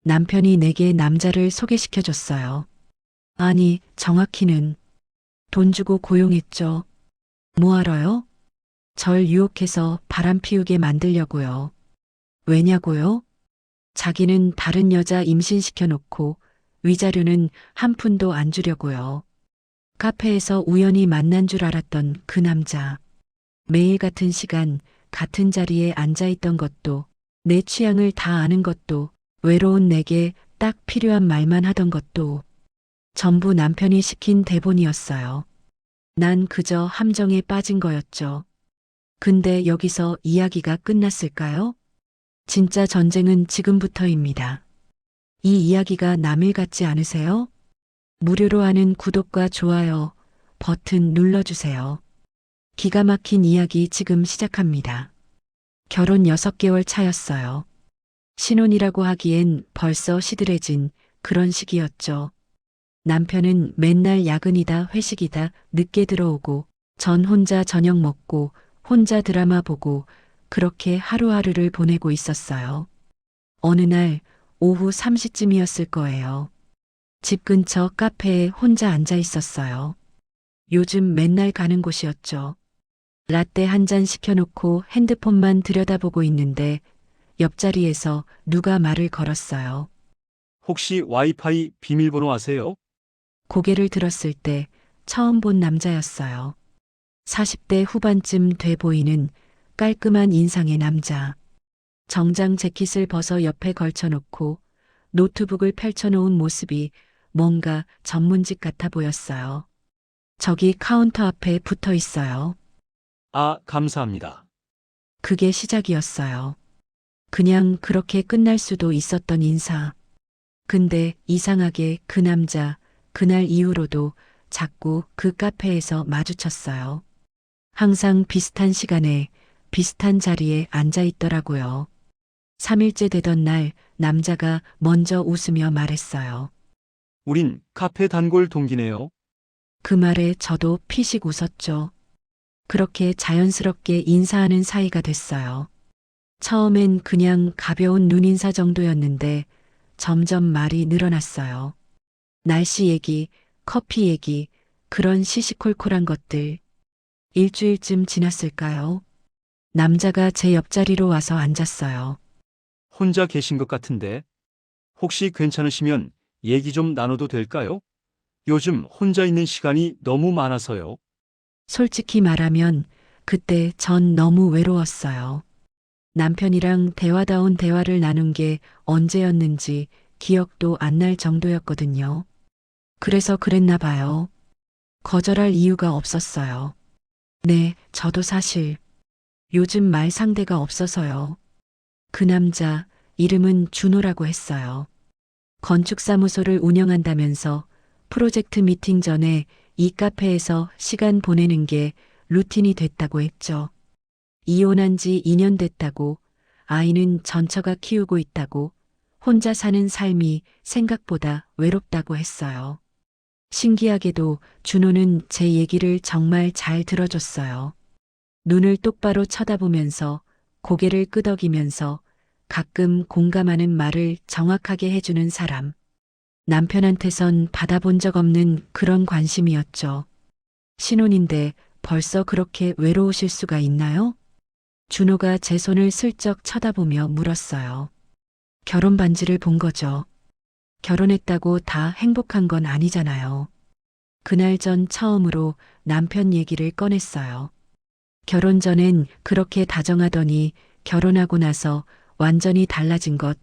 남편이 내게 남자를 소개시켜줬어요. 아니, 정확히는 돈 주고 고용했죠. 뭐하러요? 절 유혹해서 바람 피우게 만들려고요. 왜냐고요? 자기는 다른 여자 임신시켜놓고 위자료는 한 푼도 안 주려고요. 카페에서 우연히 만난 줄 알았던 그 남자. 매일 같은 시간, 같은 자리에 앉아있던 것도, 내 취향을 다 아는 것도, 외로운 내게 딱 필요한 말만 하던 것도, 전부 남편이 시킨 대본이었어요. 난 그저 함정에 빠진 거였죠. 근데 여기서 이야기가 끝났을까요? 진짜 전쟁은 지금부터입니다. 이 이야기가 남일 같지 않으세요? 무료로 하는 구독과 좋아요 버튼 눌러주세요. 기가 막힌 이야기 지금 시작합니다. 결혼 6개월 차였어요. 신혼이라고 하기엔 벌써 시들해진 그런 시기였죠. 남편은 맨날 야근이다 회식이다 늦게 들어오고 전 혼자 저녁 먹고 혼자 드라마 보고 그렇게 하루하루를 보내고 있었어요. 어느 날 오후 3시쯤이었을 거예요. 집 근처 카페에 혼자 앉아 있었어요. 요즘 맨날 가는 곳이었죠. 라떼 한 잔 시켜놓고 핸드폰만 들여다보고 있는데 옆자리에서 누가 말을 걸었어요. 혹시 와이파이 비밀번호 아세요? 고개를 들었을 때 처음 본 남자였어요. 40대 후반쯤 돼 보이는 깔끔한 인상의 남자. 정장 재킷을 벗어 옆에 걸쳐놓고 노트북을 펼쳐놓은 모습이 뭔가 전문직 같아 보였어요. 저기 카운터 앞에 붙어 있어요. 아, 감사합니다. 그게 시작이었어요. 그냥 그렇게 끝날 수도 있었던 인사. 근데 이상하게 그 남자, 그날 이후로도 자꾸 그 카페에서 마주쳤어요. 항상 비슷한 시간에 비슷한 자리에 앉아 있더라고요. 3일째 되던 날 남자가 먼저 웃으며 말했어요. 우린 카페 단골 동기네요. 그 말에 저도 피식 웃었죠. 그렇게 자연스럽게 인사하는 사이가 됐어요. 처음엔 그냥 가벼운 눈인사 정도였는데 점점 말이 늘어났어요. 날씨 얘기, 커피 얘기, 그런 시시콜콜한 것들. 일주일쯤 지났을까요? 남자가 제 옆자리로 와서 앉았어요. 혼자 계신 것 같은데. 혹시 괜찮으시면 얘기 좀 나눠도 될까요? 요즘 혼자 있는 시간이 너무 많아서요. 솔직히 말하면 그때 전 너무 외로웠어요. 남편이랑 대화다운 대화를 나눈 게 언제였는지 기억도 안 날 정도였거든요. 그래서 그랬나 봐요. 거절할 이유가 없었어요. 네, 저도 사실 요즘 말 상대가 없어서요. 그 남자 이름은 준호라고 했어요. 건축사무소를 운영한다면서 프로젝트 미팅 전에 이 카페에서 시간 보내는 게 루틴이 됐다고 했죠. 이혼한 지 2년 됐다고, 아이는 전처가 키우고 있다고, 혼자 사는 삶이 생각보다 외롭다고 했어요. 신기하게도 준호는 제 얘기를 정말 잘 들어줬어요. 눈을 똑바로 쳐다보면서 고개를 끄덕이면서 가끔 공감하는 말을 정확하게 해주는 사람. 남편한테선 받아본 적 없는 그런 관심이었죠. 신혼인데 벌써 그렇게 외로우실 수가 있나요? 준호가 제 손을 슬쩍 쳐다보며 물었어요. 결혼 반지를 본 거죠. 결혼했다고 다 행복한 건 아니잖아요. 그날 전 처음으로 남편 얘기를 꺼냈어요. 결혼 전엔 그렇게 다정하더니 결혼하고 나서 완전히 달라진 것,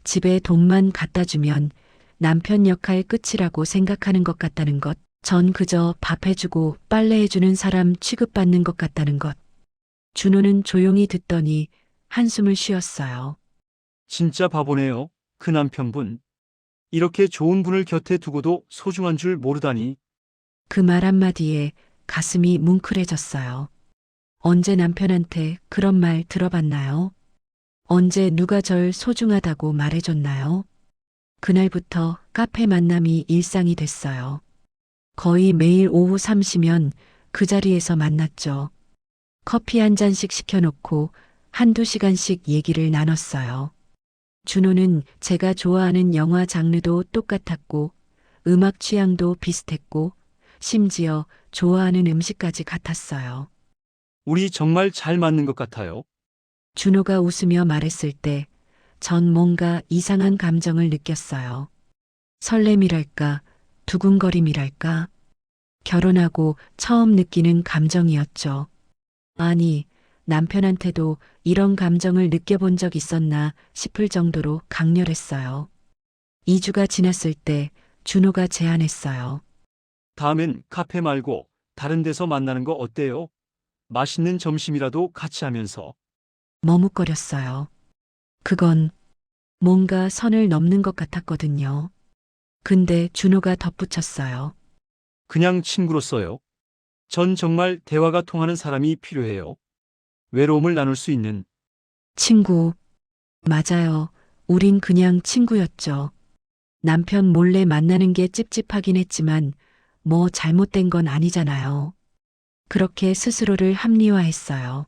집에 돈만 갖다 주면 남편 역할 끝이라고 생각하는 것 같다는 것, 전 그저 밥 해주고 빨래 해주는 사람 취급받는 것 같다는 것. 준호는 조용히 듣더니 한숨을 쉬었어요. 진짜 바보네요. 그 남편분. 이렇게 좋은 분을 곁에 두고도 소중한 줄 모르다니. 그 말 한마디에 가슴이 뭉클해졌어요. 언제 남편한테 그런 말 들어봤나요? 언제 누가 절 소중하다고 말해줬나요? 그날부터 카페 만남이 일상이 됐어요. 거의 매일 오후 3시면 그 자리에서 만났죠. 커피 한 잔씩 시켜놓고 한두 시간씩 얘기를 나눴어요. 준호는 제가 좋아하는 영화 장르도 똑같았고, 음악 취향도 비슷했고, 심지어 좋아하는 음식까지 같았어요. 우리 정말 잘 맞는 것 같아요. 준호가 웃으며 말했을 때, 전 뭔가 이상한 감정을 느꼈어요. 설렘이랄까, 두근거림이랄까, 결혼하고 처음 느끼는 감정이었죠. 아니, 남편한테도 이런 감정을 느껴본 적 있었나 싶을 정도로 강렬했어요. 2주가 지났을 때 준호가 제안했어요. 다음엔 카페 말고 다른 데서 만나는 거 어때요? 맛있는 점심이라도 같이 하면서. 머뭇거렸어요. 그건 뭔가 선을 넘는 것 같았거든요. 근데 준호가 덧붙였어요. 그냥 친구로서요. 전 정말 대화가 통하는 사람이 필요해요. 외로움을 나눌 수 있는. 친구, 맞아요. 우린 그냥 친구였죠. 남편 몰래 만나는 게 찝찝하긴 했지만 뭐 잘못된 건 아니잖아요. 그렇게 스스로를 합리화했어요.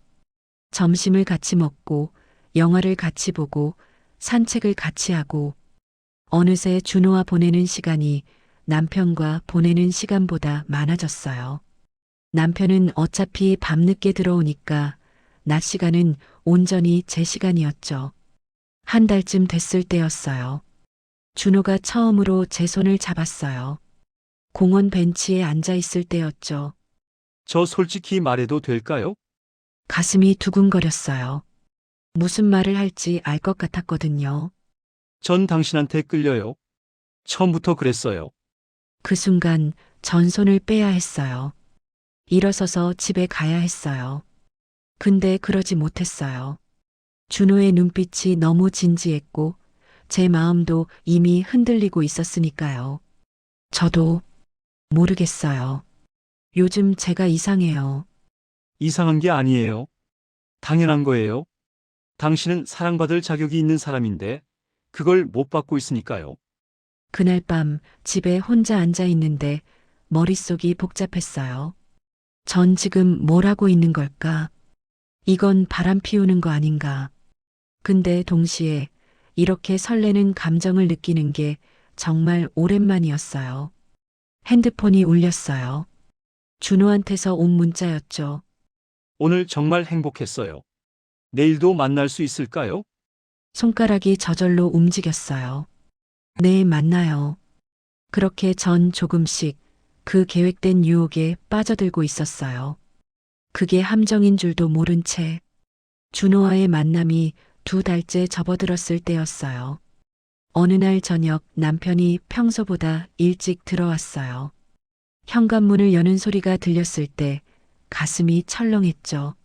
점심을 같이 먹고, 영화를 같이 보고, 산책을 같이 하고, 어느새 준호와 보내는 시간이 남편과 보내는 시간보다 많아졌어요. 남편은 어차피 밤늦게 들어오니까 낮 시간은 온전히 제 시간이었죠. 한 달쯤 됐을 때였어요. 준호가 처음으로 제 손을 잡았어요. 공원 벤치에 앉아 있을 때였죠. 저 솔직히 말해도 될까요? 가슴이 두근거렸어요. 무슨 말을 할지 알 것 같았거든요. 전 당신한테 끌려요. 처음부터 그랬어요. 그 순간 전 손을 빼야 했어요. 일어서서 집에 가야 했어요. 근데 그러지 못했어요. 준호의 눈빛이 너무 진지했고 제 마음도 이미 흔들리고 있었으니까요. 저도 모르겠어요. 요즘 제가 이상해요. 이상한 게 아니에요. 당연한 거예요. 당신은 사랑받을 자격이 있는 사람인데 그걸 못 받고 있으니까요. 그날 밤 집에 혼자 앉아 있는데 머릿속이 복잡했어요. 전 지금 뭘 하고 있는 걸까? 이건 바람 피우는 거 아닌가? 근데 동시에 이렇게 설레는 감정을 느끼는 게 정말 오랜만이었어요. 핸드폰이 울렸어요. 준호한테서 온 문자였죠. 오늘 정말 행복했어요. 내일도 만날 수 있을까요? 손가락이 저절로 움직였어요. 네, 만나요. 그렇게 전 조금씩 그 계획된 유혹에 빠져들고 있었어요. 그게 함정인 줄도 모른 채 준호와의 만남이 2달째 접어들었을 때였어요. 어느 날 저녁 남편이 평소보다 일찍 들어왔어요. 현관문을 여는 소리가 들렸을 때 가슴이 철렁했죠.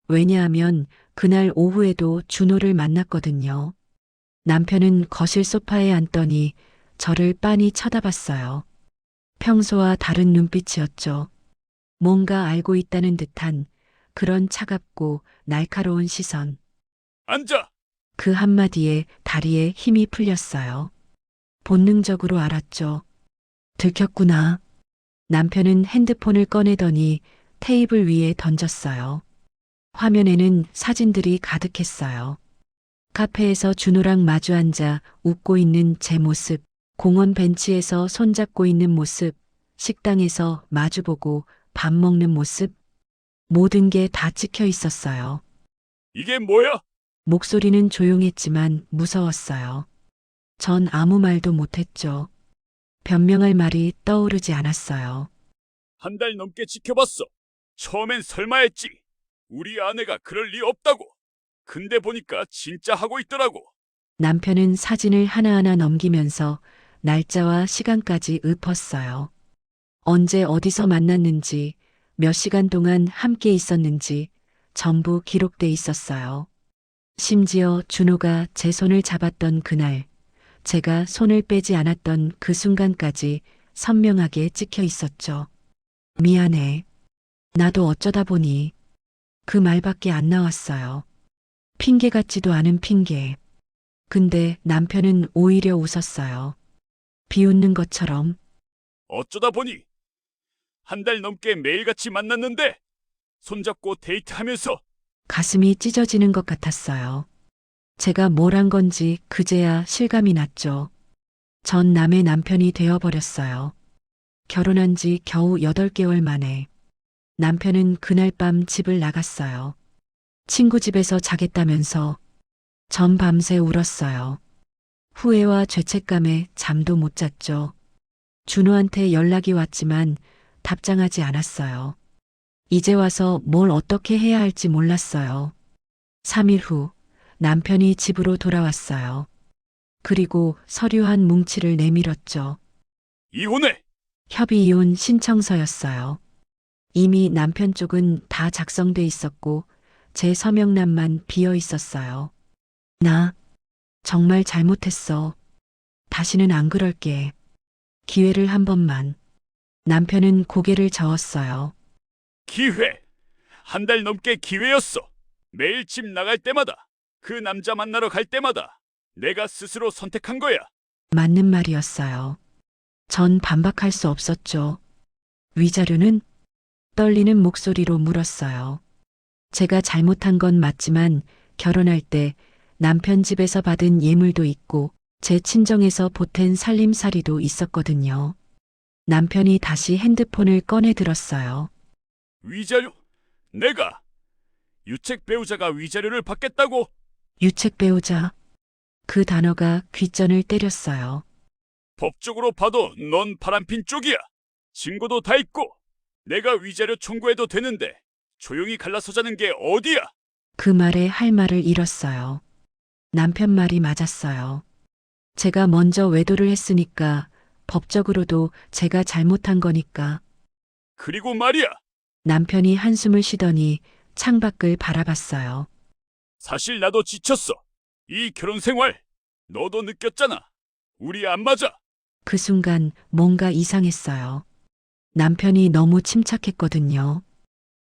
왜냐하면 그날 오후에도 준호를 만났거든요. 남편은 거실 소파에 앉더니 저를 빤히 쳐다봤어요. 평소와 다른 눈빛이었죠. 뭔가 알고 있다는 듯한 그런 차갑고 날카로운 시선. 앉아! 그 한마디에 다리에 힘이 풀렸어요. 본능적으로 알았죠. 들켰구나. 남편은 핸드폰을 꺼내더니 테이블 위에 던졌어요. 화면에는 사진들이 가득했어요. 카페에서 준호랑 마주 앉아 웃고 있는 제 모습, 공원 벤치에서 손잡고 있는 모습, 식당에서 마주보고 밥 먹는 모습, 모든 게 다 찍혀 있었어요. 이게 뭐야? 목소리는 조용했지만 무서웠어요. 전 아무 말도 못했죠. 변명할 말이 떠오르지 않았어요. 한 달 넘게 지켜봤어. 처음엔 설마 했지. 우리 아내가 그럴 리 없다고. 근데 보니까 진짜 하고 있더라고. 남편은 사진을 하나하나 넘기면서 날짜와 시간까지 읊었어요. 언제 어디서 만났는지, 몇 시간 동안 함께 있었는지 전부 기록돼 있었어요. 심지어 준호가 제 손을 잡았던 그날, 제가 손을 빼지 않았던 그 순간까지 선명하게 찍혀 있었죠. 미안해. 나도 어쩌다 보니 그 말밖에 안 나왔어요. 핑계 같지도 않은 핑계. 근데 남편은 오히려 웃었어요. 비웃는 것처럼. 어쩌다 보니 한 달 넘게 매일같이 만났는데 손잡고 데이트하면서 가슴이 찢어지는 것 같았어요. 제가 뭘 한 건지 그제야 실감이 났죠. 전 남의 남편이 되어버렸어요. 결혼한 지 겨우 8개월 만에. 남편은 그날 밤 집을 나갔어요. 친구 집에서 자겠다면서 전 밤새 울었어요. 후회와 죄책감에 잠도 못 잤죠. 준호한테 연락이 왔지만 답장하지 않았어요. 이제 와서 뭘 어떻게 해야 할지 몰랐어요. 3일 후 남편이 집으로 돌아왔어요. 그리고 서류 한 뭉치를 내밀었죠. 이혼해! 협의 이혼 신청서였어요. 이미 남편 쪽은 다 작성돼 있었고 제 서명란만 비어 있었어요. 나 정말 잘못했어. 다시는 안 그럴게. 기회를 한 번만. 남편은 고개를 저었어요. 기회! 한 달 넘게 기회였어. 매일 집 나갈 때마다, 그 남자 만나러 갈 때마다 내가 스스로 선택한 거야. 맞는 말이었어요. 전 반박할 수 없었죠. 위자료는? 떨리는 목소리로 물었어요. 제가 잘못한 건 맞지만 결혼할 때 남편 집에서 받은 예물도 있고 제 친정에서 보탠 살림살이도 있었거든요. 남편이 다시 핸드폰을 꺼내 들었어요. 위자료? 내가 유책 배우자가 위자료를 받겠다고? 유책 배우자. 그 단어가 귓전을 때렸어요. 법적으로 봐도 넌 바람핀 쪽이야. 증거도 다 있고 내가 위자료 청구해도 되는데 조용히 갈라서 자는 게 어디야? 그 말에 할 말을 잃었어요. 남편 말이 맞았어요. 제가 먼저 외도를 했으니까 법적으로도 제가 잘못한 거니까. 그리고 말이야. 남편이 한숨을 쉬더니 창밖을 바라봤어요. 사실 나도 지쳤어. 이 결혼 생활. 너도 느꼈잖아. 우리 안 맞아. 그 순간 뭔가 이상했어요. 남편이 너무 침착했거든요.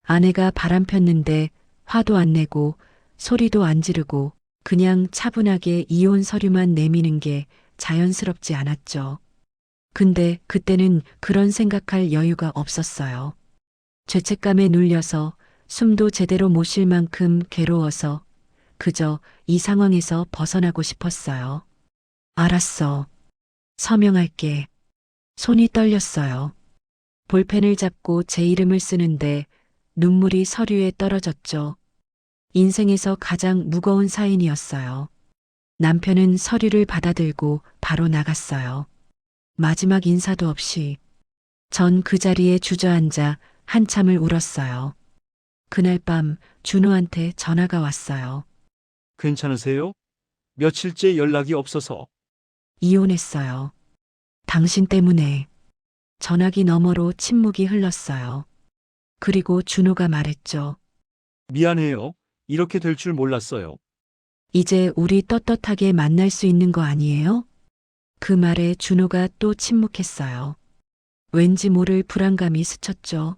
아내가 바람 폈는데 화도 안 내고 소리도 안 지르고 그냥 차분하게 이혼 서류만 내미는 게 자연스럽지 않았죠. 근데 그때는 그런 생각할 여유가 없었어요. 죄책감에 눌려서 숨도 제대로 못 쉴 만큼 괴로워서 그저 이 상황에서 벗어나고 싶었어요. 알았어. 서명할게. 손이 떨렸어요. 볼펜을 잡고 제 이름을 쓰는데 눈물이 서류에 떨어졌죠. 인생에서 가장 무거운 사인이었어요. 남편은 서류를 받아들고 바로 나갔어요. 마지막 인사도 없이. 전 그 자리에 주저앉아 한참을 울었어요. 그날 밤 준호한테 전화가 왔어요. 괜찮으세요? 며칠째 연락이 없어서. 이혼했어요. 당신 때문에. 전화기 너머로 침묵이 흘렀어요. 그리고 준호가 말했죠. 미안해요. 이렇게 될 줄 몰랐어요. 이제 우리 떳떳하게 만날 수 있는 거 아니에요? 그 말에 준호가 또 침묵했어요. 왠지 모를 불안감이 스쳤죠.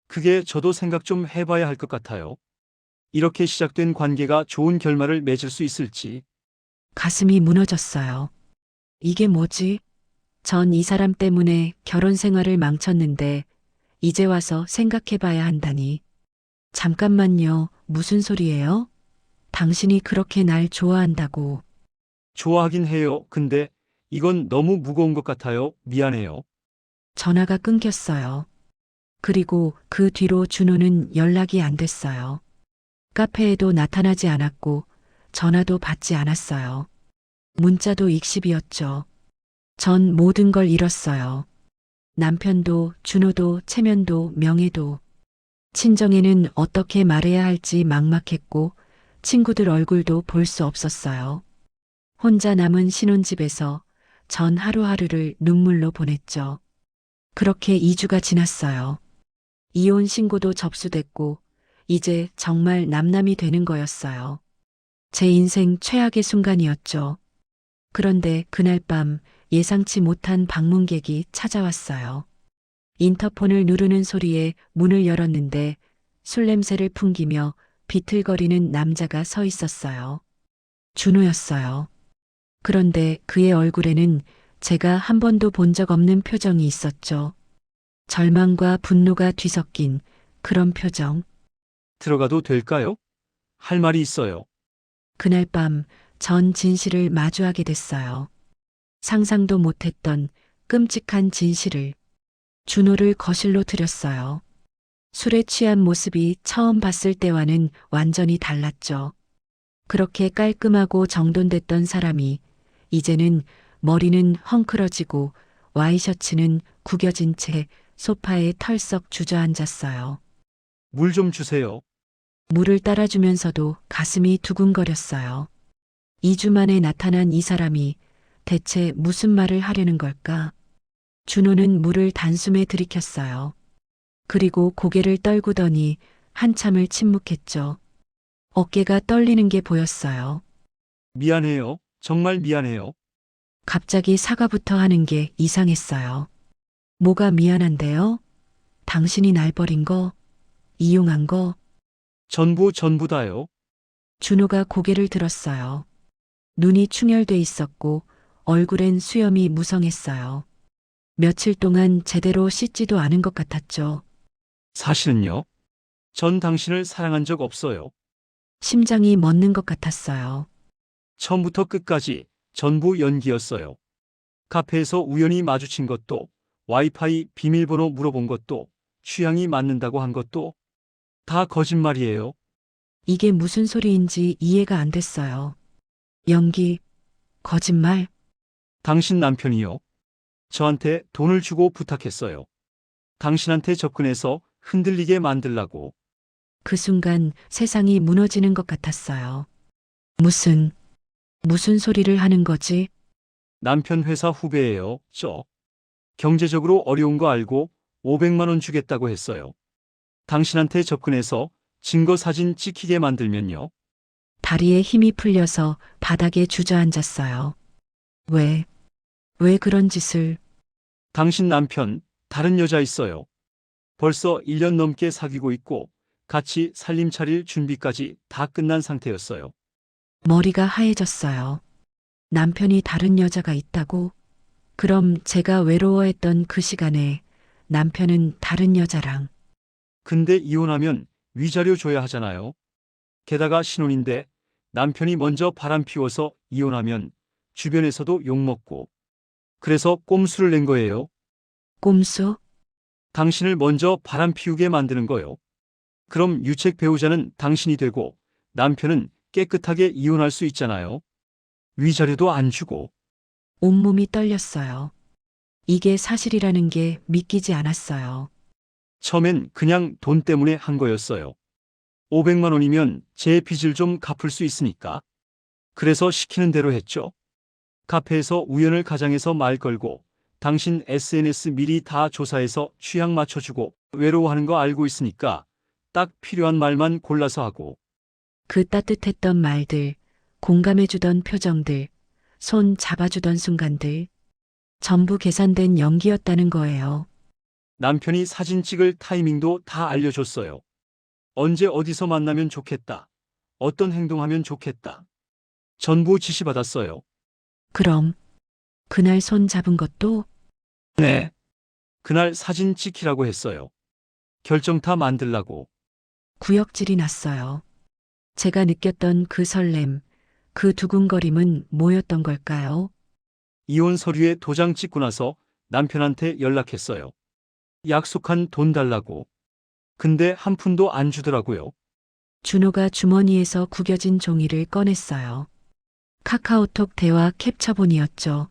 그게 저도 생각 좀 해봐야 할 것 같아요. 이렇게 시작된 관계가 좋은 결말을 맺을 수 있을지. 가슴이 무너졌어요. 이게 뭐지? 전 이 사람 때문에 결혼 생활을 망쳤는데 이제 와서 생각해봐야 한다니. 잠깐만요. 무슨 소리예요? 당신이 그렇게 날 좋아한다고. 좋아하긴 해요. 근데 이건 너무 무거운 것 같아요. 미안해요. 전화가 끊겼어요. 그리고 그 뒤로 준호는 연락이 안 됐어요. 카페에도 나타나지 않았고 전화도 받지 않았어요. 문자도 익십이었죠. 전 모든 걸 잃었어요. 남편도 준호도 체면도 명예도. 친정에는 어떻게 말해야 할지 막막했고 친구들 얼굴도 볼 수 없었어요. 혼자 남은 신혼집에서 전 하루하루를 눈물로 보냈죠. 그렇게 2주가 지났어요. 이혼 신고도 접수됐고 이제 정말 남남이 되는 거였어요. 제 인생 최악의 순간이었죠. 그런데 그날 밤 예상치 못한 방문객이 찾아왔어요. 인터폰을 누르는 소리에 문을 열었는데 술 냄새를 풍기며 비틀거리는 남자가 서 있었어요. 준호였어요. 그런데 그의 얼굴에는 제가 한 번도 본 적 없는 표정이 있었죠. 절망과 분노가 뒤섞인 그런 표정. 들어가도 될까요? 할 말이 있어요. 그날 밤 전 진실을 마주하게 됐어요. 상상도 못했던 끔찍한 진실을. 준호를 거실로 들였어요. 술에 취한 모습이 처음 봤을 때와는 완전히 달랐죠. 그렇게 깔끔하고 정돈됐던 사람이 이제는 머리는 헝클어지고 와이셔츠는 구겨진 채 소파에 털썩 주저앉았어요. 물 좀 주세요. 물을 따라주면서도 가슴이 두근거렸어요. 2주 만에 나타난 이 사람이 대체 무슨 말을 하려는 걸까? 준호는 물을 단숨에 들이켰어요. 그리고 고개를 떨구더니 한참을 침묵했죠. 어깨가 떨리는 게 보였어요. 미안해요. 정말 미안해요. 갑자기 사과부터 하는 게 이상했어요. 뭐가 미안한데요? 당신이 날 버린 거, 이용한 거. 전부 다요. 준호가 고개를 들었어요. 눈이 충혈돼 있었고 얼굴엔 수염이 무성했어요. 며칠 동안 제대로 씻지도 않은 것 같았죠. 사실은요. 전 당신을 사랑한 적 없어요. 심장이 멎는 것 같았어요. 처음부터 끝까지 전부 연기였어요. 카페에서 우연히 마주친 것도, 와이파이 비밀번호 물어본 것도, 취향이 맞는다고 한 것도 다 거짓말이에요. 이게 무슨 소리인지 이해가 안 됐어요. 연기, 거짓말, 당신 남편이요. 저한테 돈을 주고 부탁했어요. 당신한테 접근해서 흔들리게 만들라고. 그 순간 세상이 무너지는 것 같았어요. 무슨 소리를 하는 거지? 남편 회사 후배예요. 경제적으로 어려운 거 알고 500만 원 주겠다고 했어요. 당신한테 접근해서 증거 사진 찍히게 만들면요. 다리에 힘이 풀려서 바닥에 주저앉았어요. 왜 그런 짓을? 당신 남편 다른 여자 있어요. 벌써 1년 넘게 사귀고 있고 같이 살림 차릴 준비까지 다 끝난 상태였어요. 머리가 하얘졌어요. 남편이 다른 여자가 있다고? 그럼 제가 외로워했던 그 시간에 남편은 다른 여자랑. 근데 이혼하면 위자료 줘야 하잖아요. 게다가 신혼인데 남편이 먼저 바람 피워서 이혼하면 주변에서도 욕먹고. 그래서 꼼수를 낸 거예요. 꼼수? 당신을 먼저 바람 피우게 만드는 거요. 그럼 유책 배우자는 당신이 되고 남편은 깨끗하게 이혼할 수 있잖아요. 위자료도 안 주고. 온몸이 떨렸어요. 이게 사실이라는 게 믿기지 않았어요. 처음엔 그냥 돈 때문에 한 거였어요. 500만 원이면 제 빚을 좀 갚을 수 있으니까. 그래서 시키는 대로 했죠. 카페에서 우연을 가장해서 말 걸고 당신 SNS 미리 다 조사해서 취향 맞춰주고 외로워하는 거 알고 있으니까 딱 필요한 말만 골라서 하고. 그 따뜻했던 말들, 공감해주던 표정들, 손 잡아주던 순간들, 전부 계산된 연기였다는 거예요. 남편이 사진 찍을 타이밍도 다 알려줬어요. 언제 어디서 만나면 좋겠다. 어떤 행동하면 좋겠다. 전부 지시받았어요. 그럼 그날 손 잡은 것도 네. 그날 사진 찍히라고 했어요. 결정 다 만들라고. 구역질이 났어요. 제가 느꼈던 그 설렘, 그 두근거림은 뭐였던 걸까요? 이혼 서류에 도장 찍고 나서 남편한테 연락했어요. 약속한 돈 달라고. 근데 한 푼도 안 주더라고요. 준호가 주머니에서 구겨진 종이를 꺼냈어요. 카카오톡 대화 캡처본이었죠.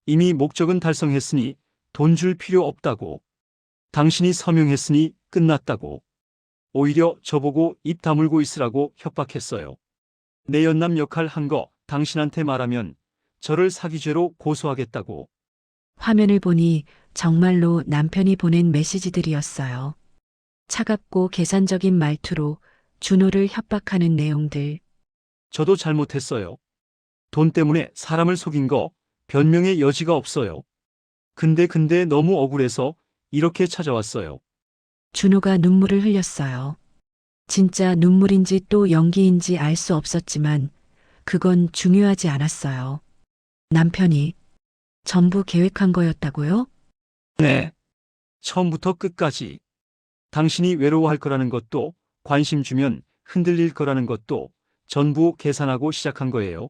이미 목적은 달성했으니 돈 줄 필요 없다고. 당신이 서명했으니 끝났다고. 오히려 저보고 입 다물고 있으라고 협박했어요. 내 연남 역할 한 거 당신한테 말하면 저를 사기죄로 고소하겠다고. 화면을 보니 정말로 남편이 보낸 메시지들이었어요. 차갑고 계산적인 말투로 준호를 협박하는 내용들. 저도 잘못했어요. 돈 때문에 사람을 속인 거 변명의 여지가 없어요. 근데 너무 억울해서 이렇게 찾아왔어요. 준호가 눈물을 흘렸어요. 진짜 눈물인지 또 연기인지 알 수 없었지만 그건 중요하지 않았어요. 남편이 전부 계획한 거였다고요? 네. 처음부터 끝까지. 당신이 외로워할 거라는 것도, 관심 주면 흔들릴 거라는 것도, 전부 계산하고 시작한 거예요.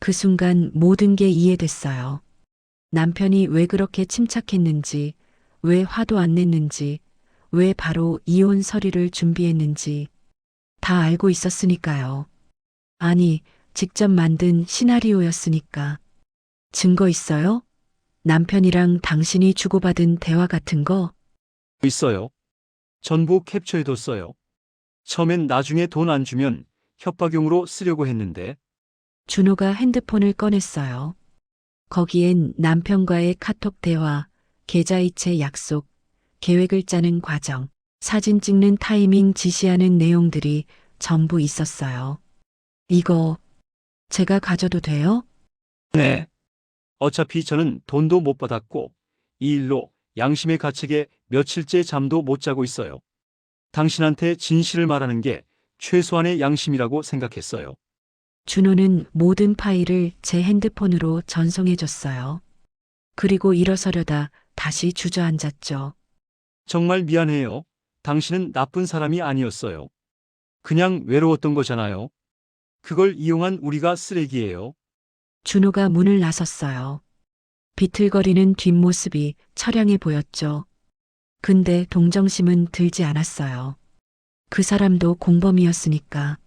그 순간 모든 게 이해됐어요. 남편이 왜 그렇게 침착했는지, 왜 화도 안 냈는지, 왜 바로 이혼 서류를 준비했는지 다 알고 있었으니까요. 아니, 직접 만든 시나리오였으니까. 증거 있어요? 남편이랑 당신이 주고받은 대화 같은 거? 있어요. 전부 캡처해뒀어요. 처음엔 나중에 돈 안 주면 협박용으로 쓰려고 했는데 준호가 핸드폰을 꺼냈어요. 거기엔 남편과의 카톡 대화, 계좌이체 약속, 계획을 짜는 과정, 사진 찍는 타이밍 지시하는 내용들이 전부 있었어요. 이거 제가 가져도 돼요? 네. 어차피 저는 돈도 못 받았고 이 일로 양심의 가책에 며칠째 잠도 못 자고 있어요. 당신한테 진실을 말하는 게 최소한의 양심이라고 생각했어요. 준호는 모든 파일을 제 핸드폰으로 전송해줬어요. 그리고 일어서려다 다시 주저앉았죠. 정말 미안해요. 당신은 나쁜 사람이 아니었어요. 그냥 외로웠던 거잖아요. 그걸 이용한 우리가 쓰레기예요. 준호가 문을 나섰어요. 비틀거리는 뒷모습이 처량해 보였죠. 근데 동정심은 들지 않았어요. 그 사람도 공범이었으니까.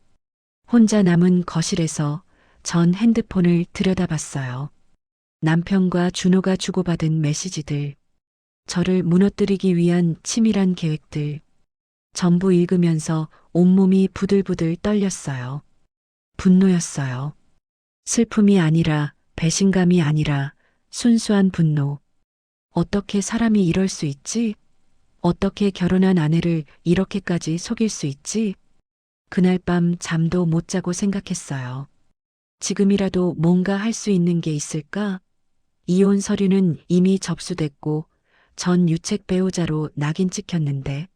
혼자 남은 거실에서 전 핸드폰을 들여다봤어요. 남편과 준호가 주고받은 메시지들, 저를 무너뜨리기 위한 치밀한 계획들, 전부 읽으면서 온몸이 부들부들 떨렸어요. 분노였어요. 슬픔이 아니라 배신감이 아니라 순수한 분노. 어떻게 사람이 이럴 수 있지? 어떻게 결혼한 아내를 이렇게까지 속일 수 있지? 그날 밤 잠도 못 자고 생각했어요. 지금이라도 뭔가 할 수 있는 게 있을까? 이혼 서류는 이미 접수됐고 전 유책 배우자로 낙인 찍혔는데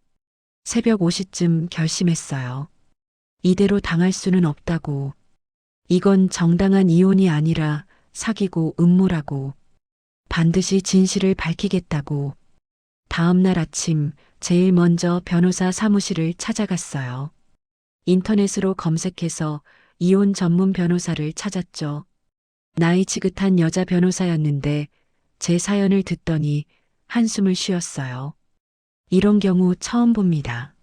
새벽 5시쯤 결심했어요. 이대로 당할 수는 없다고. 이건 정당한 이혼이 아니라 사기고 음모라고. 반드시 진실을 밝히겠다고. 다음 날 아침 제일 먼저 변호사 사무실을 찾아갔어요. 인터넷으로 검색해서 이혼 전문 변호사를 찾았죠. 나이 지긋한 여자 변호사였는데 제 사연을 듣더니 한숨을 쉬었어요. 이런 경우 처음 봅니다.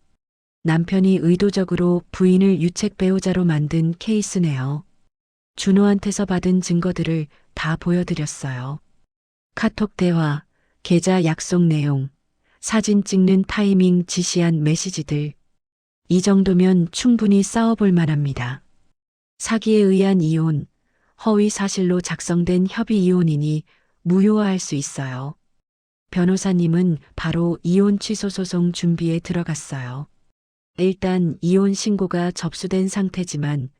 남편이 의도적으로 부인을 유책 배우자로 만든 케이스네요. 준호한테서 받은 증거들을 다 보여드렸어요. 카톡 대화, 계좌 약속 내용, 사진 찍는 타이밍 지시한 메시지들. 이 정도면 충분히 싸워볼 만합니다. 사기에 의한 이혼, 허위 사실로 작성된 협의 이혼이니 무효화할 수 있어요. 변호사님은 바로 이혼 취소 소송 준비에 들어갔어요. 일단 이혼 신고가 접수된 상태지만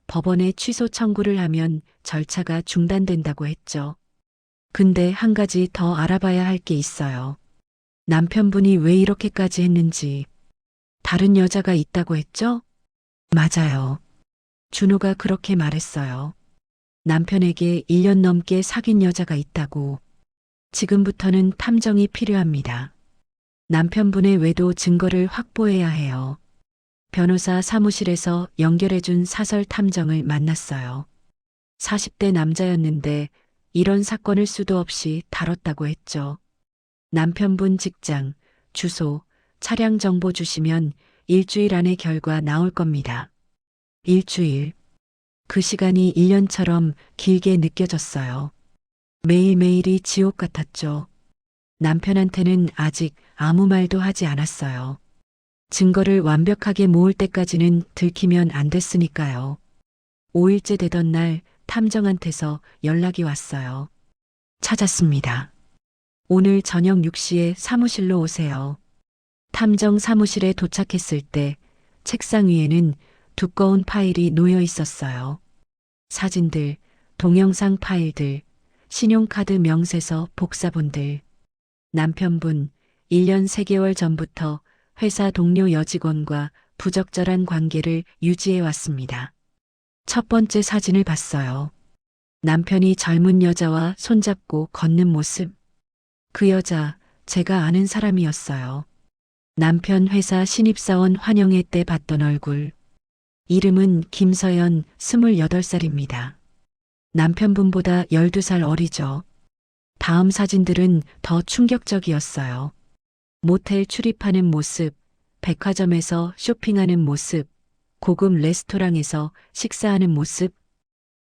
법원에 취소 청구를 하면 절차가 중단된다고 했죠. 근데 한 가지 더 알아봐야 할 게 있어요. 남편분이 왜 이렇게까지 했는지. 다른 여자가 있다고 했죠? 맞아요. 준호가 그렇게 말했어요. 남편에게 1년 넘게 사귄 여자가 있다고. 지금부터는 탐정이 필요합니다. 남편분의 외도 증거를 확보해야 해요. 변호사 사무실에서 연결해준 사설 탐정을 만났어요. 40대 남자였는데 이런 사건을 수도 없이 다뤘다고 했죠. 남편분 직장, 주소, 차량 정보 주시면 일주일 안에 결과 나올 겁니다. 일주일. 그 시간이 1년처럼 길게 느껴졌어요. 매일매일이 지옥 같았죠. 남편한테는 아직 아무 말도 하지 않았어요. 증거를 완벽하게 모을 때까지는 들키면 안 됐으니까요. 5일째 되던 날 탐정한테서 연락이 왔어요. 찾았습니다. 오늘 저녁 6시에 사무실로 오세요. 탐정 사무실에 도착했을 때 책상 위에는 두꺼운 파일이 놓여 있었어요. 사진들, 동영상 파일들, 신용카드 명세서 복사본들. 남편분 1년 3개월 전부터 회사 동료 여직원과 부적절한 관계를 유지해 왔습니다. 첫 번째 사진을 봤어요. 남편이 젊은 여자와 손잡고 걷는 모습. 그 여자 제가 아는 사람이었어요. 남편 회사 신입사원 환영회 때 봤던 얼굴. 이름은 김서연, 28살입니다. 남편분보다 12살 어리죠. 다음 사진들은 더 충격적이었어요. 모텔 출입하는 모습, 백화점에서 쇼핑하는 모습, 고급 레스토랑에서 식사하는 모습,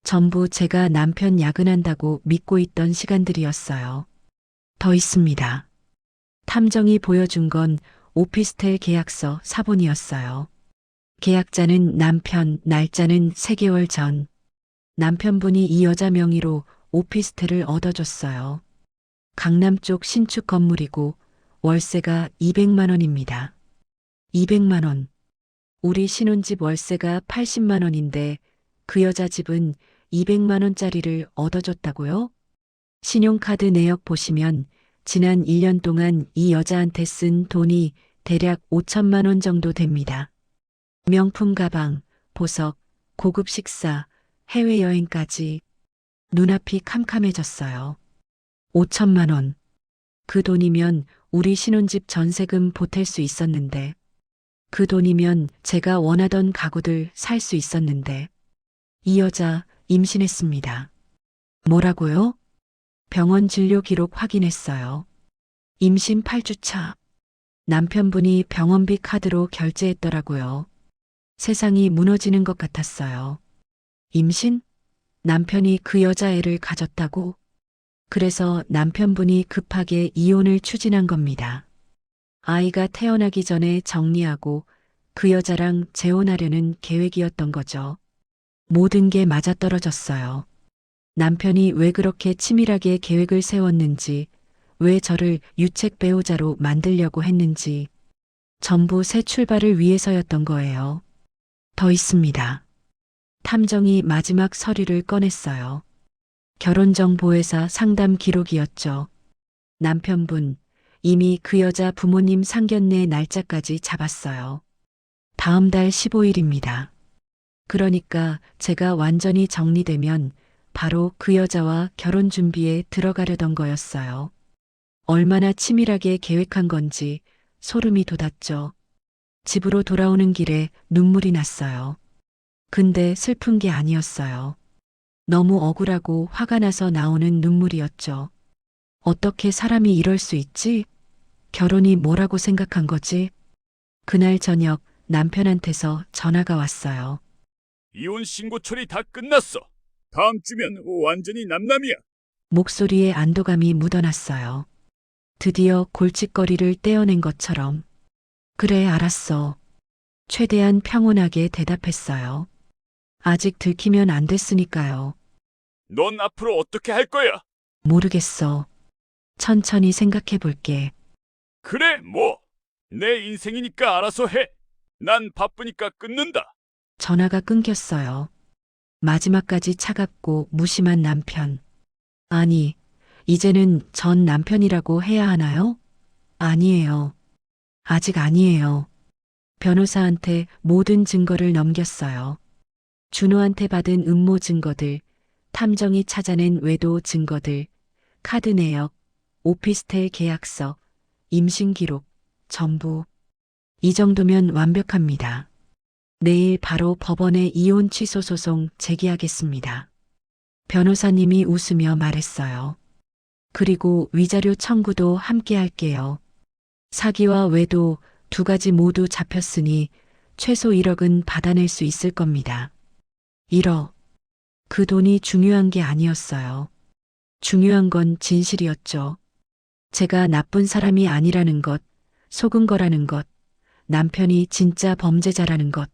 전부 제가 남편 야근한다고 믿고 있던 시간들이었어요. 더 있습니다. 탐정이 보여준 건 오피스텔 계약서 사본이었어요. 계약자는 남편, 날짜는 3개월 전. 남편분이 이 여자 명의로 오피스텔을 얻어줬어요. 강남 쪽 신축 건물이고 월세가 200만 원입니다. 200만 원. 우리 신혼집 월세가 80만 원인데 그 여자 집은 200만 원짜리를 얻어줬다고요? 신용카드 내역 보시면 지난 1년 동안 이 여자한테 쓴 돈이 대략 5천만 원 정도 됩니다. 명품 가방, 보석, 고급 식사, 해외여행까지. 눈앞이 캄캄해졌어요. 5천만 원. 그 돈이면 우리 신혼집 전세금 보탤 수 있었는데, 그 돈이면 제가 원하던 가구들 살 수 있었는데, 이 여자 임신했습니다. 뭐라고요? 병원 진료 기록 확인했어요. 임신 8주차. 남편분이 병원비 카드로 결제했더라고요. 세상이 무너지는 것 같았어요. 임신? 남편이 그 여자애를 가졌다고? 그래서 남편분이 급하게 이혼을 추진한 겁니다. 아이가 태어나기 전에 정리하고 그 여자랑 재혼하려는 계획이었던 거죠. 모든 게 맞아떨어졌어요. 남편이 왜 그렇게 치밀하게 계획을 세웠는지, 왜 저를 유책 배우자로 만들려고 했는지, 전부 새 출발을 위해서였던 거예요. 더 있습니다. 탐정이 마지막 서류를 꺼냈어요. 결혼정보회사 상담 기록이었죠. 남편분, 이미 그 여자 부모님 상견례 날짜까지 잡았어요. 다음 달 15일입니다. 그러니까 제가 완전히 정리되면 바로 그 여자와 결혼 준비에 들어가려던 거였어요. 얼마나 치밀하게 계획한 건지 소름이 돋았죠. 집으로 돌아오는 길에 눈물이 났어요. 근데 슬픈 게 아니었어요. 너무 억울하고 화가 나서 나오는 눈물이었죠. 어떻게 사람이 이럴 수 있지? 결혼이 뭐라고 생각한 거지? 그날 저녁 남편한테서 전화가 왔어요. 이혼 신고 처리 다 끝났어. 다음 주면 완전히 남남이야. 목소리에 안도감이 묻어났어요. 드디어 골칫거리를 떼어낸 것처럼. 그래, 알았어. 최대한 평온하게 대답했어요. 아직 들키면 안 됐으니까요. 넌 앞으로 어떻게 할 거야? 모르겠어. 천천히 생각해 볼게. 그래, 뭐. 내 인생이니까 알아서 해. 난 바쁘니까 끊는다. 전화가 끊겼어요. 마지막까지 차갑고 무심한 남편. 아니, 이제는 전 남편이라고 해야 하나요? 아니에요. 아직 아니에요. 변호사한테 모든 증거를 넘겼어요. 준호한테 받은 음모 증거들, 탐정이 찾아낸 외도 증거들, 카드 내역, 오피스텔 계약서, 임신 기록, 전부. 이 정도면 완벽합니다. 내일 바로 법원에 이혼 취소 소송 제기하겠습니다. 변호사님이 웃으며 말했어요. 그리고 위자료 청구도 함께 할게요. 사기와 외도 2가지 모두 잡혔으니 최소 1억은 받아낼 수 있을 겁니다. 1억. 그 돈이 중요한 게 아니었어요. 중요한 건 진실이었죠. 제가 나쁜 사람이 아니라는 것, 속은 거라는 것, 남편이 진짜 범죄자라는 것.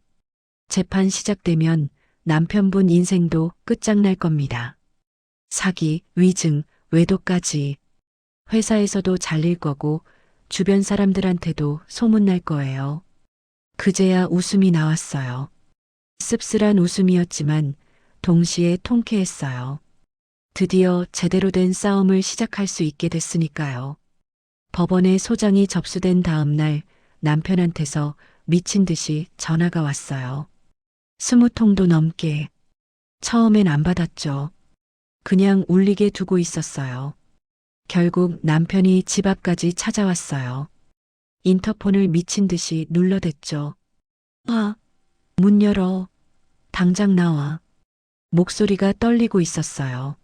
재판 시작되면 남편분 인생도 끝장날 겁니다. 사기, 위증, 외도까지. 회사에서도 잘릴 거고 주변 사람들한테도 소문날 거예요. 그제야 웃음이 나왔어요. 씁쓸한 웃음이었지만 동시에 통쾌했어요. 드디어 제대로 된 싸움을 시작할 수 있게 됐으니까요. 법원에 소장이 접수된 다음 날 남편한테서 미친 듯이 전화가 왔어요. 20통도 넘게. 처음엔 안 받았죠. 그냥 울리게 두고 있었어요. 결국 남편이 집 앞까지 찾아왔어요. 인터폰을 미친 듯이 눌러댔죠. 문 열어. 당장 나와. 목소리가 떨리고 있었어요.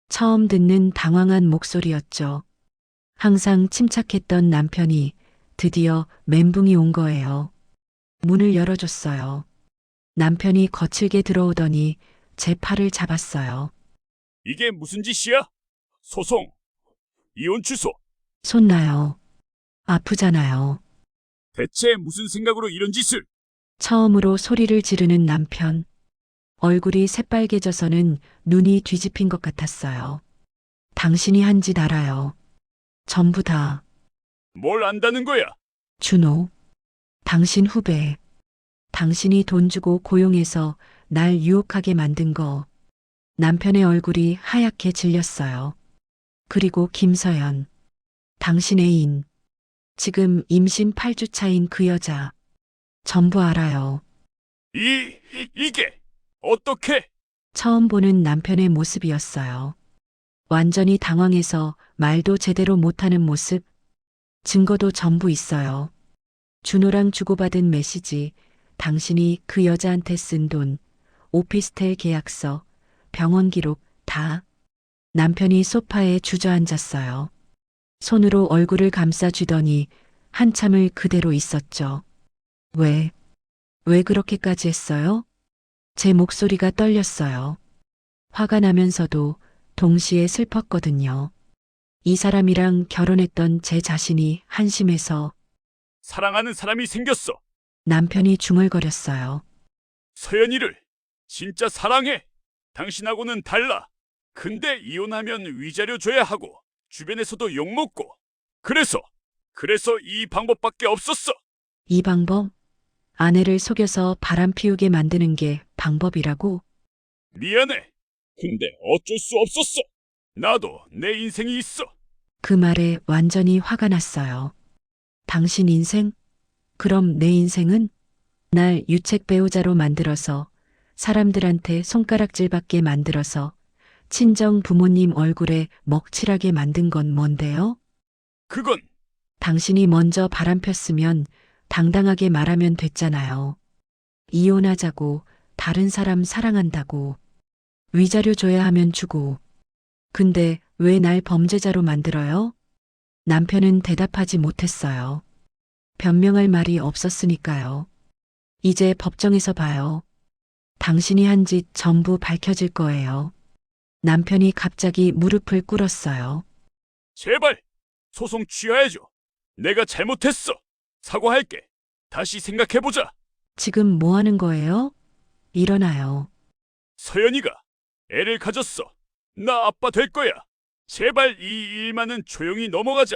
처음 듣는 당황한 목소리였죠. 항상 침착했던 남편이 드디어 멘붕이 온 거예요. 문을 열어줬어요. 남편이 거칠게 들어오더니 제 팔을 잡았어요. 이게 무슨 짓이야? 소송, 이혼 취소. 손 놔요. 아프잖아요. 대체 무슨 생각으로 이런 짓을? 처음으로 소리를 지르는 남편. 얼굴이 새빨개져서는 눈이 뒤집힌 것 같았어요. 당신이 한 짓 알아요. 전부 다. 뭘 안다는 거야? 준호. 당신 후배. 당신이 돈 주고 고용해서 날 유혹하게 만든 거. 남편의 얼굴이 하얗게 질렸어요. 그리고 김서연. 당신 애인. 지금 임신 8주 차인 그 여자. 전부 알아요. 이게 어떻게? 처음 보는 남편의 모습이었어요. 완전히 당황해서 말도 제대로 못하는 모습. 증거도 전부 있어요. 준호랑 주고받은 메시지, 당신이 그 여자한테 쓴 돈, 오피스텔 계약서, 병원 기록 다. 남편이 소파에 주저앉았어요. 손으로 얼굴을 감싸주더니 한참을 그대로 있었죠. 왜 그렇게까지 했어요? 제 목소리가 떨렸어요. 화가 나면서도 동시에 슬펐거든요. 이 사람이랑 결혼했던 제 자신이 한심해서. 사랑하는 사람이 생겼어. 남편이 중얼거렸어요. 서연이를 진짜 사랑해. 당신하고는 달라. 근데 이혼하면 위자료 줘야 하고 주변에서도 욕먹고. 그래서 이 방법밖에 없었어. 이 방법? 아내를 속여서 바람 피우게 만드는 게 방법이라고? 미안해. 근데 어쩔 수 없었어. 나도 내 인생이 있어. 그 말에 완전히 화가 났어요. 당신 인생? 그럼 내 인생은? 날 유책 배우자로 만들어서 사람들한테 손가락질받게 만들어서 친정 부모님 얼굴에 먹칠하게 만든 건 뭔데요? 그건 당신이 먼저 바람 폈으면 당당하게 말하면 됐잖아요. 이혼하자고, 다른 사람 사랑한다고, 위자료 줘야 하면 주고. 근데 왜 날 범죄자로 만들어요? 남편은 대답하지 못했어요. 변명할 말이 없었으니까요. 이제 법정에서 봐요. 당신이 한 짓 전부 밝혀질 거예요. 남편이 갑자기 무릎을 꿇었어요. 제발 소송 취하해줘. 내가 잘못했어. 사과할게. 다시 생각해보자. 지금 뭐 하는 거예요? 일어나요. 서연이가 애를 가졌어. 나 아빠 될 거야. 제발 이 일만은 조용히 넘어가자.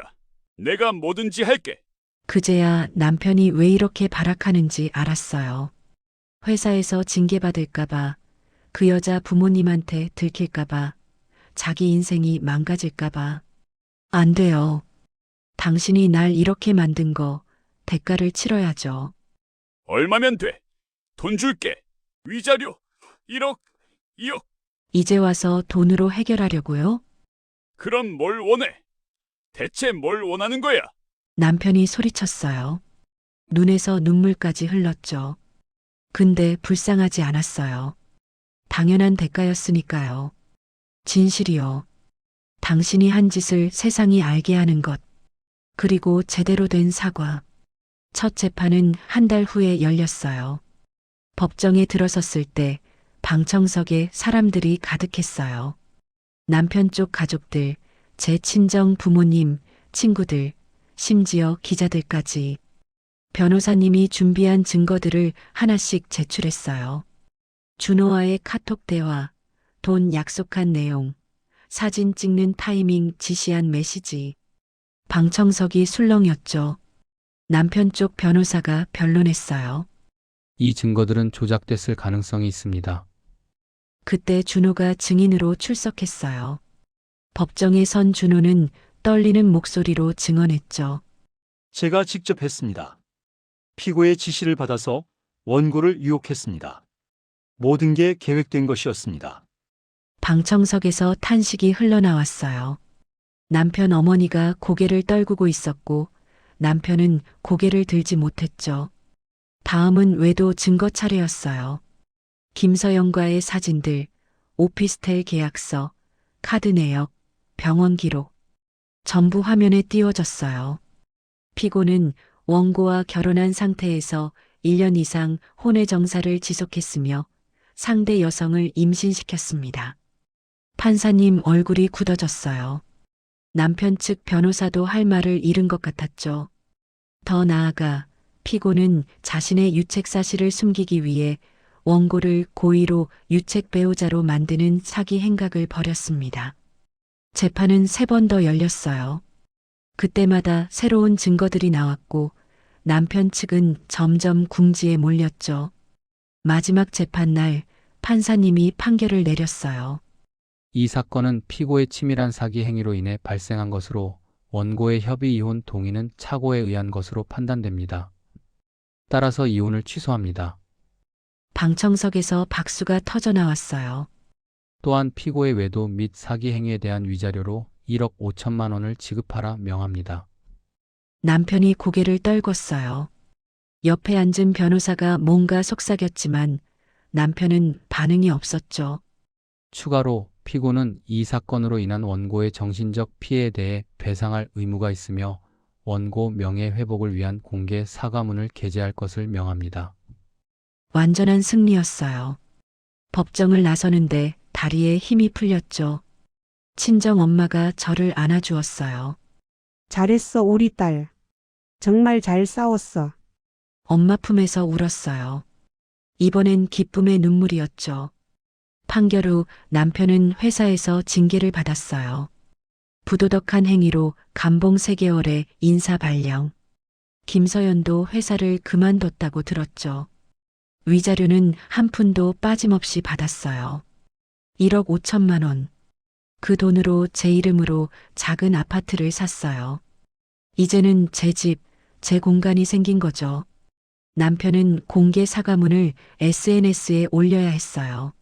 내가 뭐든지 할게. 그제야 남편이 왜 이렇게 발악하는지 알았어요. 회사에서 징계받을까봐, 그 여자 부모님한테 들킬까봐, 자기 인생이 망가질까봐. 안 돼요. 당신이 날 이렇게 만든 거 대가를 치러야죠. 얼마면 돼? 돈 줄게. 위자료 1억, 2억. 이제 와서 돈으로 해결하려고요? 그럼 뭘 원해? 대체 뭘 원하는 거야? 남편이 소리쳤어요. 눈에서 눈물까지 흘렀죠. 근데 불쌍하지 않았어요. 당연한 대가였으니까요. 진실이요. 당신이 한 짓을 세상이 알게 하는 것. 그리고 제대로 된 사과. 첫 재판은 한 달 후에 열렸어요. 법정에 들어섰을 때 방청석에 사람들이 가득했어요. 남편 쪽 가족들, 제 친정 부모님, 친구들, 심지어 기자들까지. 변호사님이 준비한 증거들을 하나씩 제출했어요. 준호와의 카톡 대화, 돈 약속한 내용, 사진 찍는 타이밍 지시한 메시지. 방청석이 술렁였죠. 남편 쪽 변호사가 변론했어요. 이 증거들은 조작됐을 가능성이 있습니다. 그때 준호가 증인으로 출석했어요. 법정에 선 준호는 떨리는 목소리로 증언했죠. 제가 직접 했습니다. 피고의 지시를 받아서 원고를 유혹했습니다. 모든 게 계획된 것이었습니다. 방청석에서 탄식이 흘러나왔어요. 남편 어머니가 고개를 떨구고 있었고 남편은 고개를 들지 못했죠. 다음은 외도 증거 차례였어요. 김서영과의 사진들, 오피스텔 계약서, 카드 내역, 병원 기록. 전부 화면에 띄워졌어요. 피고는 원고와 결혼한 상태에서 1년 이상 혼외 정사를 지속했으며 상대 여성을 임신시켰습니다. 판사님 얼굴이 굳어졌어요. 남편 측 변호사도 할 말을 잃은 것 같았죠. 더 나아가 피고는 자신의 유책 사실을 숨기기 위해 원고를 고의로 유책 배우자로 만드는 사기 행각을 벌였습니다. 재판은 3번 더 열렸어요. 그때마다 새로운 증거들이 나왔고 남편 측은 점점 궁지에 몰렸죠. 마지막 재판날 판사님이 판결을 내렸어요. 이 사건은 피고의 치밀한 사기 행위로 인해 발생한 것으로 원고의 협의 이혼 동의는 착오에 의한 것으로 판단됩니다. 따라서 이혼을 취소합니다. 방청석에서 박수가 터져 나왔어요. 또한 피고의 외도 및 사기 행위에 대한 위자료로 1억 5천만 원을 지급하라 명합니다. 남편이 고개를 떨궜어요. 옆에 앉은 변호사가 뭔가 속삭였지만 남편은 반응이 없었죠. 추가로 피고는 이 사건으로 인한 원고의 정신적 피해에 대해 배상할 의무가 있으며 원고 명예회복을 위한 공개 사과문을 게재할 것을 명합니다. 완전한 승리였어요. 법정을 나서는데 다리에 힘이 풀렸죠. 친정 엄마가 저를 안아주었어요. 잘했어, 우리 딸. 정말 잘 싸웠어. 엄마 품에서 울었어요. 이번엔 기쁨의 눈물이었죠. 판결 후 남편은 회사에서 징계를 받았어요. 부도덕한 행위로 감봉 3개월의 인사 발령. 김서연도 회사를 그만뒀다고 들었죠. 위자료는 한 푼도 빠짐없이 받았어요. 1억 5천만 원. 그 돈으로 제 이름으로 작은 아파트를 샀어요. 이제는 제 집, 제 공간이 생긴 거죠. 남편은 공개 사과문을 SNS에 올려야 했어요.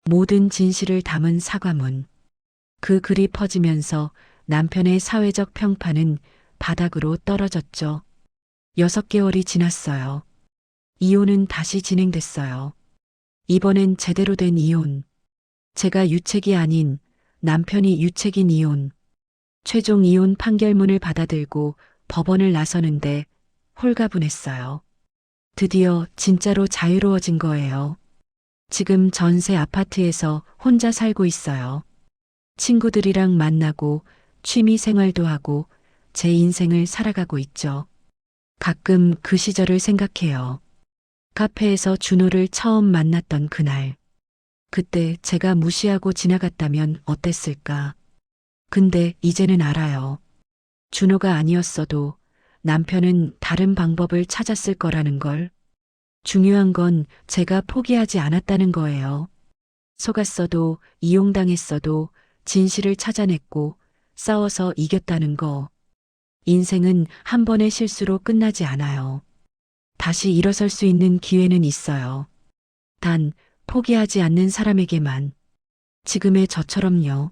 모든 진실을 담은 사과문. 그 글이 퍼지면서 남편의 사회적 평판은 바닥으로 떨어졌죠. 6개월이 지났어요. 이혼은 다시 진행됐어요. 이번엔 제대로 된 이혼. 제가 유책이 아닌 남편이 유책인 이혼. 최종 이혼 판결문을 받아들고 법원을 나서는데 홀가분했어요. 드디어 진짜로 자유로워진 거예요. 지금 전세 아파트에서 혼자 살고 있어요. 친구들이랑 만나고 취미 생활도 하고 제 인생을 살아가고 있죠. 가끔 그 시절을 생각해요. 카페에서 준호를 처음 만났던 그날. 그때 제가 무시하고 지나갔다면 어땠을까? 근데 이제는 알아요. 준호가 아니었어도 남편은 다른 방법을 찾았을 거라는 걸. 중요한 건 제가 포기하지 않았다는 거예요. 속았어도 이용당했어도 진실을 찾아냈고 싸워서 이겼다는 거. 인생은 한 번의 실수로 끝나지 않아요. 다시 일어설 수 있는 기회는 있어요. 단 포기하지 않는 사람에게만. 지금의 저처럼요.